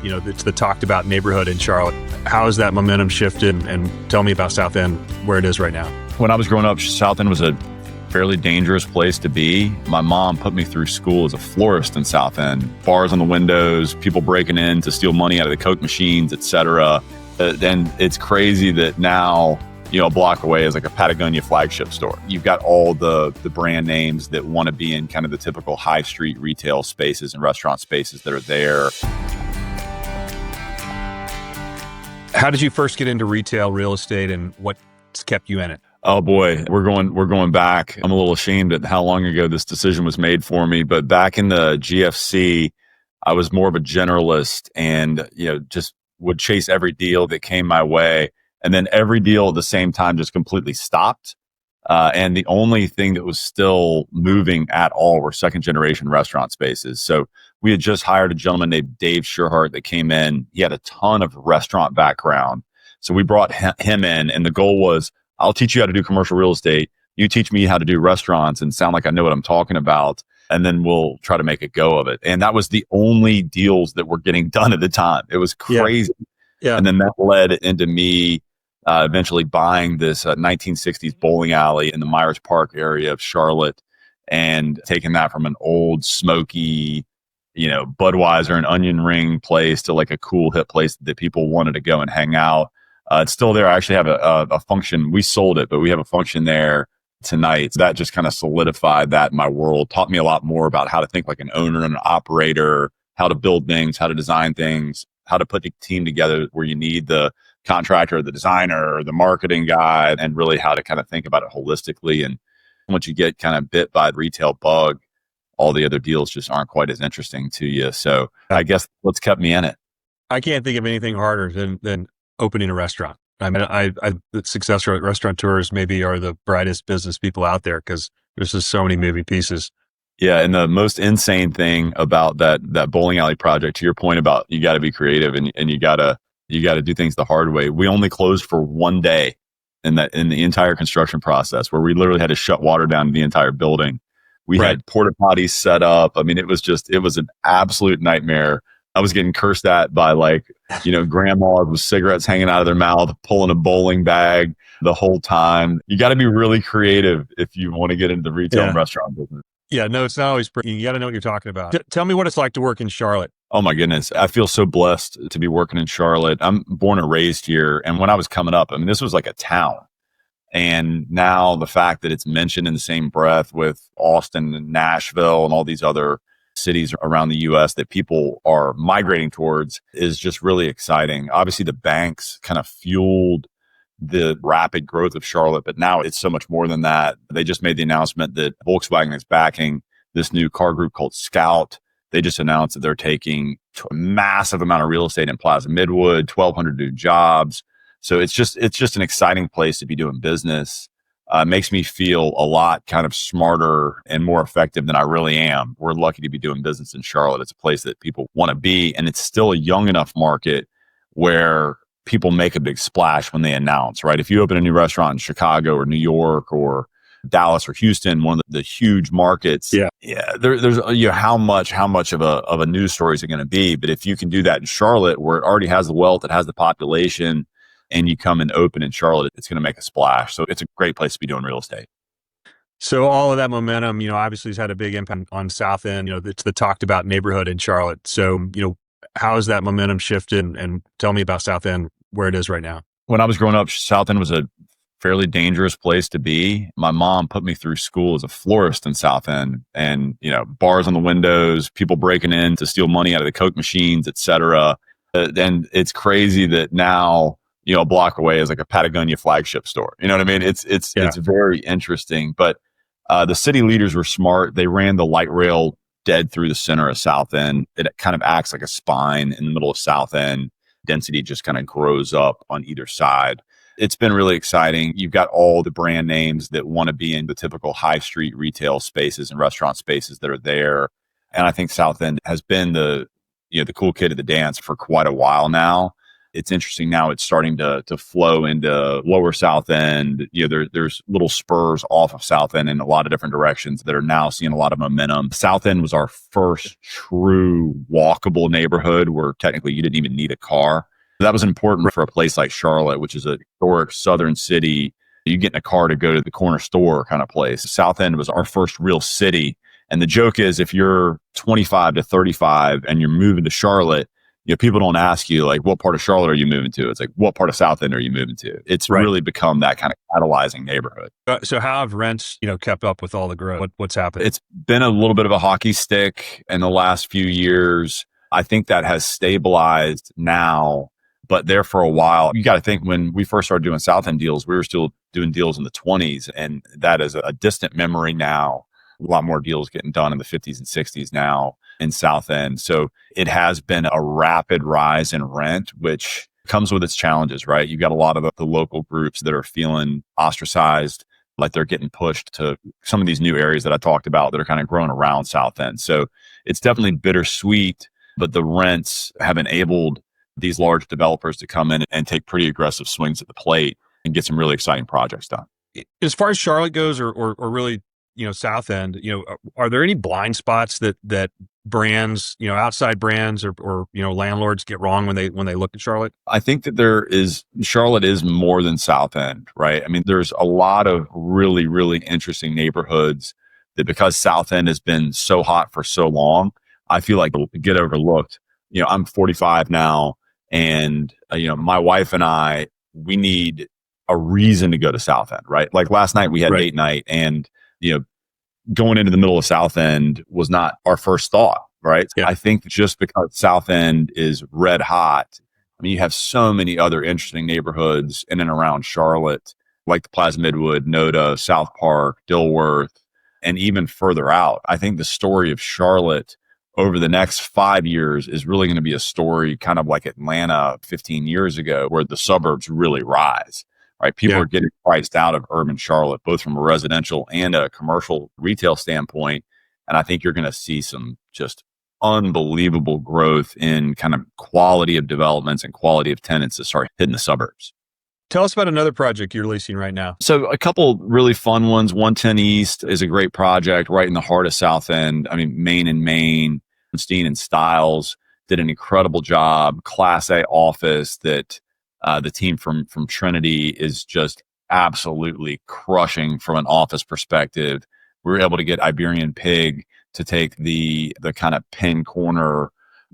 It's the talked about neighborhood in Charlotte. How has that momentum shifted? And tell me about South End, where it is right now. When I was growing up, South End was a fairly dangerous place to be. My mom put me through school as a florist in South End. Bars on the windows, people breaking in to steal money out of the Coke machines, etc. Then it's crazy that now, a block away is like a Patagonia flagship store. You've got all the brand names that want to be in kind of the typical high street retail spaces and restaurant spaces that are there. How did you first get into retail real estate, and what's kept you in it? Oh boy, we're going back. I'm a little ashamed at how long ago this decision was made for me, but back in the GFC, I was more of a generalist and, just would chase every deal that came my way. And then every deal at the same time just completely stopped. And the only thing that was still moving at all were second generation restaurant spaces. So we had just hired a gentleman named Dave Sherhart that came in. He had a ton of restaurant background. So we brought him in, and the goal was, I'll teach you how to do commercial real estate. You teach me how to do restaurants and sound like I know what I'm talking about. And then we'll try to make a go of it. And that was the only deals that were getting done at the time. It was crazy. Yeah. And then that led into me eventually buying this 1960s bowling alley in the Myers Park area of Charlotte and taking that from an old smoky, Budweiser and onion ring place to like a cool hip place that people wanted to go and hang out. It's still there. I actually have a function. We sold it, but we have a function there tonight. So that just kind of solidified that in my world, taught me a lot more about how to think like an owner and an operator, how to build things, how to design things, how to put the team together where you need the contractor, the designer, or the marketing guy, and really how to kind of think about it holistically. And once you get kind of bit by the retail bug, all the other deals just aren't quite as interesting to you. So I guess what's kept me in it. I can't think of anything harder than opening a restaurant. I mean, the successful restaurateurs maybe are the brightest business people out there because there's just so many moving pieces. Yeah. And the most insane thing about that bowling alley project, to your point about you got to be creative and you got to do things the hard way. We only closed for one day in the entire construction process, where we literally had to shut water down in the entire building. We had porta potties set up. I mean, it was an absolute nightmare. I was getting cursed at by grandmas with cigarettes hanging out of their mouth, pulling a bowling bag the whole time. You got to be really creative if you want to get into the retail and restaurant business. Yeah, no, it's not always pretty. You got to know what you're talking about. Tell me what it's like to work in Charlotte. Oh my goodness. I feel so blessed to be working in Charlotte. I'm born and raised here. And when I was coming up, I mean, this was like a town. And now the fact that it's mentioned in the same breath with Austin and Nashville and all these other cities around the US that people are migrating towards is just really exciting. Obviously, the banks kind of fueled the rapid growth of Charlotte, but now it's so much more than that. They just made the announcement that Volkswagen is backing this new car group called Scout. They just announced that they're taking a massive amount of real estate in Plaza Midwood, 1,200 new jobs. So it's just an exciting place to be doing business. Makes me feel a lot kind of smarter and more effective than I really am. We're lucky to be doing business in Charlotte. It's a place that people want to be, and it's still a young enough market where people make a big splash when they announce, right? If you open a new restaurant in Chicago or New York or Dallas or Houston, one of the huge markets, there's how much of a news story is it going to be? But if you can do that in Charlotte, where it already has the wealth, it has the population, and you come and open in Charlotte, it's going to make a splash. So it's a great place to be doing real estate. So all of that momentum, obviously has had a big impact on South End. It's the talked about neighborhood in Charlotte. So, how has that momentum shifted? And tell me about South End, where it is right now. When I was growing up, South End was a fairly dangerous place to be. My mom put me through school as a florist in South End, and, bars on the windows, people breaking in to steal money out of the Coke machines, etc. And it's crazy that now, a block away is like a Patagonia flagship store. You know what I mean? It's very interesting, but the city leaders were smart. They ran the light rail dead through the center of South End. It kind of acts like a spine in the middle of South End. Density just kind of grows up on either side. It's been really exciting. You've got all the brand names that want to be in the typical high street retail spaces and restaurant spaces that are there. And I think South End has been the cool kid of the dance for quite a while now. It's interesting now, it's starting to flow into lower South End. There's little spurs off of South End in a lot of different directions that are now seeing a lot of momentum. South End was our first true walkable neighborhood where technically you didn't even need a car. That was important for a place like Charlotte, which is a historic southern city. You get in a car to go to the corner store kind of place. South End was our first real city. And the joke is, if you're 25 to 35 and you're moving to Charlotte, people don't ask you like, what part of Charlotte are you moving to? It's like, what part of South End are you moving to? It's really become that kind of catalyzing neighborhood. So how have rents, kept up with all the growth? What's happened? It's been a little bit of a hockey stick in the last few years. I think that has stabilized now, but there for a while. You got to think, when we first started doing South End deals, we were still doing deals in the 20s, and that is a distant memory now. A lot more deals getting done in the 50s and 60s now in South End. So it has been a rapid rise in rent, which comes with its challenges, right? You got a lot of the local groups that are feeling ostracized, like they're getting pushed to some of these new areas that I talked about that are kind of growing around South End. So it's definitely bittersweet, but the rents have enabled these large developers to come in and take pretty aggressive swings at the plate and get some really exciting projects done. As far as Charlotte goes, or really, South End, are there any blind spots that brands, outside brands or landlords get wrong when they look at Charlotte? I think that Charlotte is more than South End, right? I mean, there's a lot of really, really interesting neighborhoods that, because South End has been so hot for so long, I feel like it'll get overlooked. I'm 45 now, and my wife and I, we need a reason to go to South End, right? Like last night we had date night, and going into the middle of South End was not our first thought, right? Yeah. I think just because South End is red hot, I mean, you have so many other interesting neighborhoods in and around Charlotte, like the Plaza Midwood, NoDa, South Park, Dilworth, and even further out. I think the story of Charlotte over the next 5 years is really going to be a story kind of like Atlanta 15 years ago, where the suburbs really rise. Right? People are getting priced out of urban Charlotte, both from a residential and a commercial retail standpoint. And I think you're going to see some just unbelievable growth in kind of quality of developments and quality of tenants that start hitting the suburbs. Tell us about another project you're leasing right now. So a couple really fun ones. 110 East is a great project right in the heart of South End. I mean, Main, Steen and Stiles did an incredible job. Class A office that the team from Trinity is just absolutely crushing from an office perspective. We were able to get Iberian Pig to take the kind of pin corner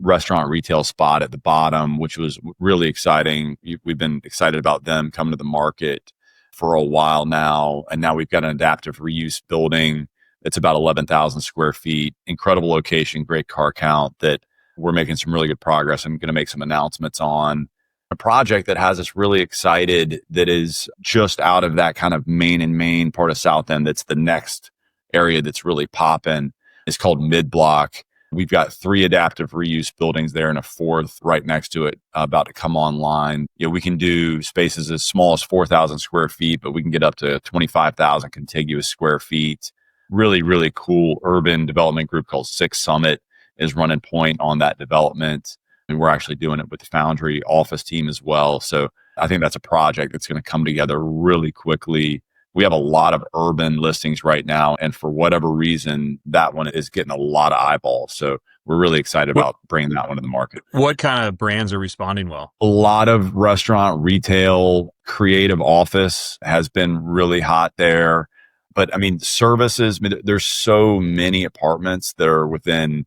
restaurant retail spot at the bottom, which was really exciting. We've been excited about them coming to the market for a while now. And now we've got an adaptive reuse building. It's about 11,000 square feet, incredible location, great car count, that we're making some really good progress. I'm going to make some announcements on. A project that has us really excited, that is just out of that kind of main part of South End. That's the next area that's really popping. It's called Midblock. We've got 3 adaptive reuse buildings there and a 4th right next to it about to come online. We can do spaces as small as 4,000 square feet, but we can get up to 25,000 contiguous square feet. Really, really cool urban development group called Six Summit is running point on that development. And we're actually doing it with the Foundry office team as well. So I think that's a project that's going to come together really quickly. We have a lot of urban listings right now, and for whatever reason, that one is getting a lot of eyeballs. So we're really excited about bringing that one to the market. What kind of brands are responding well? A lot of restaurant, retail, creative office has been really hot there. But I mean, services, there's so many apartments that are within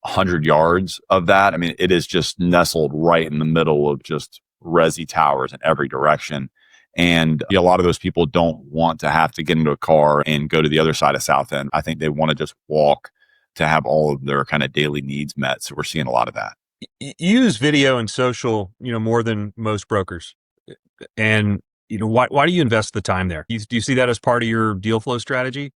100 yards of that. I mean, it is just nestled right in the middle of just resi towers in every direction. And a lot of those people don't want to have to get into a car and go to the other side of South End. I think they want to just walk to have all of their kind of daily needs met. So we're seeing a lot of that. You use video and social, more than most brokers. And, why do you invest the time there? Do you see that as part of your deal flow strategy?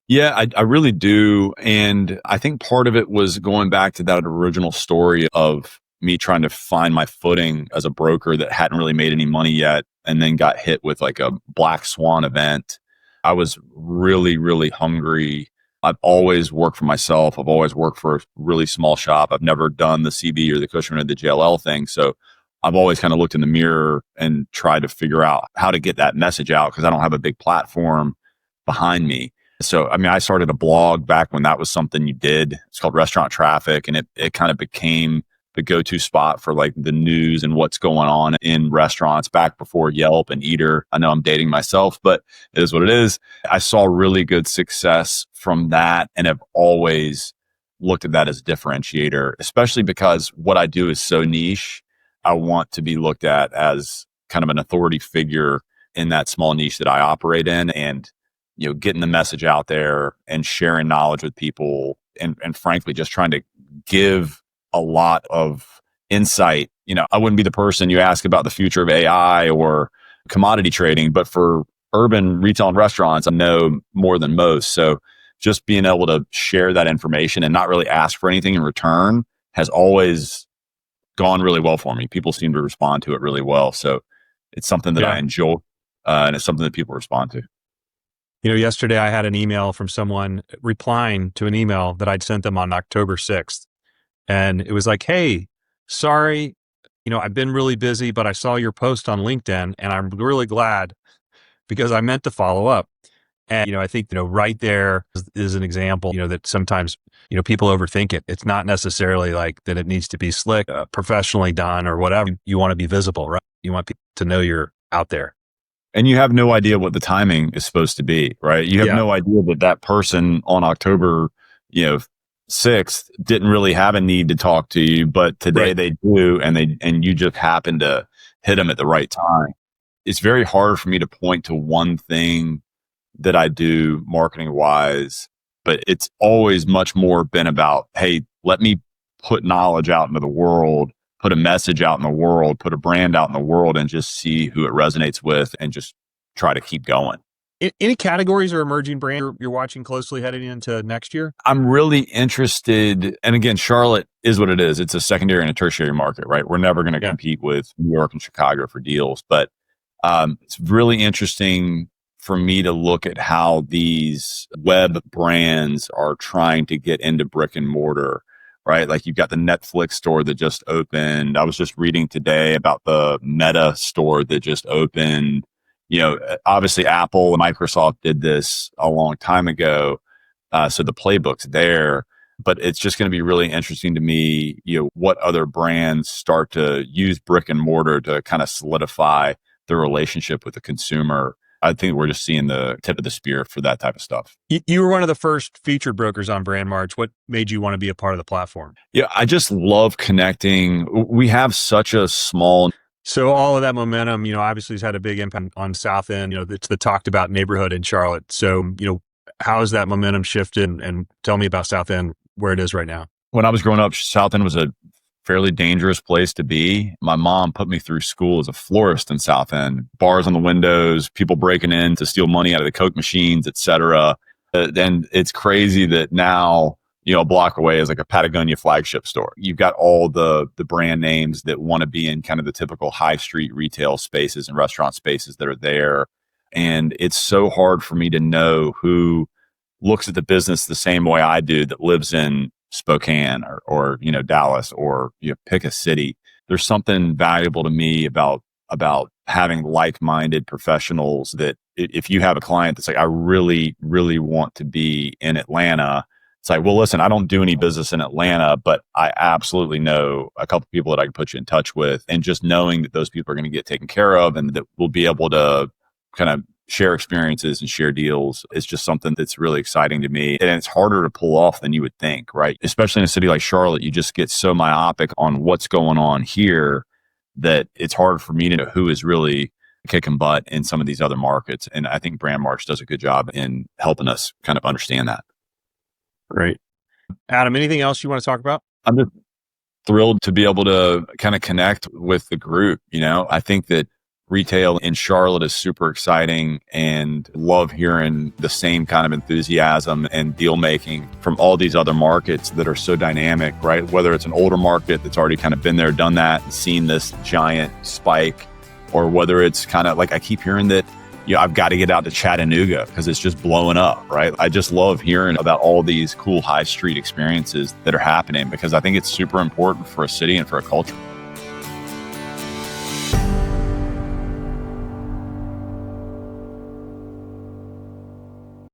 Yeah, I really do. And I think part of it was going back to that original story of me trying to find my footing as a broker that hadn't really made any money yet, and then got hit with like a black swan event. I was really, really hungry. I've always worked for myself. I've always worked for a really small shop. I've never done the CB or the Cushman or the JLL thing. So I've always kind of looked in the mirror and tried to figure out how to get that message out because I don't have a big platform behind me. So, I mean, I started a blog back when that was something you did. It's called Restaurant Traffic, and it kind of became the go-to spot for like the news and what's going on in restaurants back before Yelp and Eater. I know I'm dating myself, but it is what it is. I saw really good success from that and have always looked at that as a differentiator, especially because what I do is so niche. I want to be looked at as kind of an authority figure in that small niche that I operate in, and getting the message out there and sharing knowledge with people, and frankly, just trying to give a lot of insight. I wouldn't be the person you ask about the future of AI or commodity trading, but for urban retail and restaurants, I know more than most. So just being able to share that information and not really ask for anything in return has always gone really well for me. People seem to respond to it really well. So it's something that I enjoy, and it's something that people respond to. Yesterday I had an email from someone replying to an email that I'd sent them on October 6th. And it was like, hey, sorry, I've been really busy, but I saw your post on LinkedIn and I'm really glad because I meant to follow up. And, I think, right there is an example, that sometimes, people overthink it. It's not necessarily like that it needs to be slick, professionally done or whatever. You want to be visible, right? You want people to know you're out there. And you have no idea what the timing is supposed to be, right? You have no idea that person on October, 6th didn't really have a need to talk to you, but today they do, and you just happen to hit them at the right time. It's very hard for me to point to one thing that I do marketing wise, but it's always much more been about, hey, let me put knowledge out into the world, put a message out in the world, put a brand out in the world, and just see who it resonates with and just try to keep going. Any categories or emerging brands you're watching closely heading into next year? I'm really interested. And again, Charlotte is what it is. It's a secondary and a tertiary market, right? We're never going to compete with New York and Chicago for deals. But it's really interesting for me to look at how these web brands are trying to get into brick and mortar, right? Like you've got the Netflix store that just opened. I was just reading today about the Meta store that just opened. Obviously Apple and Microsoft did this a long time ago. So the playbook's there, but it's just going to be really interesting to me, what other brands start to use brick and mortar to kind of solidify the relationship with the consumer. I think we're just seeing the tip of the spear for that type of stuff. You were one of the first featured brokers on Brand March. What made you want to be a part of the platform? Yeah, I just love connecting. We have such a small... So all of that momentum, obviously has had a big impact on South End. It's the talked about neighborhood in Charlotte. So, how has that momentum shifted? And tell me about South End, where it is right now. When I was growing up, South End was a fairly dangerous place to be. My mom put me through school as a florist in South End. Bars on the windows, people breaking in to steal money out of the Coke machines, et cetera. And it's crazy that now, a block away is like a Patagonia flagship store. You've got all the brand names that want to be in kind of the typical high street retail spaces and restaurant spaces that are there. And it's so hard for me to know who looks at the business the same way I do that lives in Spokane or Dallas or pick a city. There's something valuable to me about having like-minded professionals that if you have a client that's like, I really, really want to be in Atlanta, it's like, well, listen, I don't do any business in Atlanta, but I absolutely know a couple people that I can put you in touch with. And just knowing that those people are going to get taken care of and that we'll be able to kind of share experiences and share deals is just something that's really exciting to me. And it's harder to pull off than you would think, right? Especially in a city like Charlotte, you just get so myopic on what's going on here that it's hard for me to know who is really kicking butt in some of these other markets. And I think Brand March does a good job in helping us kind of understand that. Great. Adam, anything else you want to talk about? I'm just thrilled to be able to kind of connect with the group. I think that retail in Charlotte is super exciting and love hearing the same kind of enthusiasm and deal making from all these other markets that are so dynamic, right? Whether it's an older market that's already kind of been there, done that, and seen this giant spike, or whether it's kind of like I keep hearing that, I've got to get out to Chattanooga because it's just blowing up, right? I just love hearing about all these cool high street experiences that are happening because I think it's super important for a city and for a culture.